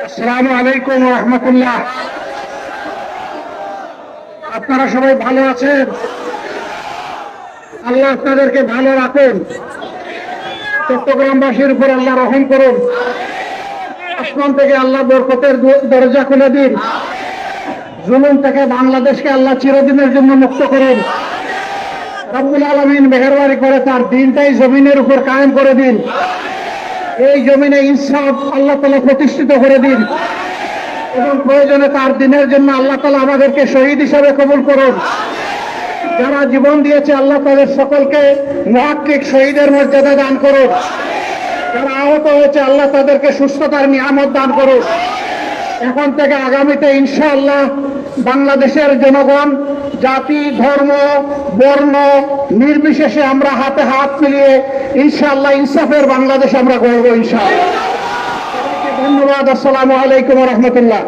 আসসালামু আলাইকুম ওয়া রাহমাতুল্লাহ। আপনারা সবাই ভালো আছেন? আল্লাহ আপনাদেরকে ভালো রাখুন। চট্টগ্রামবাসীর উপর আল্লাহ রহম করুন। আসমান থেকে আল্লাহ বরকতের দরজা খুলে দিন। জুলুম থেকে বাংলাদেশকে আল্লাহ চিরদিনের জন্য মুক্ত করুন। রব্বুল আলামিন মেহেরবানি করে তার দিনটাই জমিনের উপর কায়েম করে দিন। এই জমিনে ইনসাফ আল্লাহ তাআলা প্রতিষ্ঠিত করে দিন এবং প্রয়োজনে তার দিনের জন্য আল্লাহ তাআলা আমাদেরকে শহীদ হিসাবে কবুল করুন। যারা জীবন দিয়েছে আল্লাহ তাদের সকলকে মুহাক্কিক শহীদের মর্যাদা দান করুন। যারা আহত হয়েছে আল্লাহ তাদেরকে সুস্থতার নিয়ামত দান করুন। এখন থেকে আগামীতে ইনশাআল্লাহ বাংলাদেশের জনগণ জাতি, ধর্ম, বর্ণ নির্বিশেষে আমরা হাতে হাত মিলিয়ে ইনশাআল্লাহ ইনসাফের বাংলাদেশ আমরা গড়ব ইনশাআল্লাহ। ধন্যবাদ। আসসালামু আলাইকুম ওয়া রাহমাতুল্লাহ।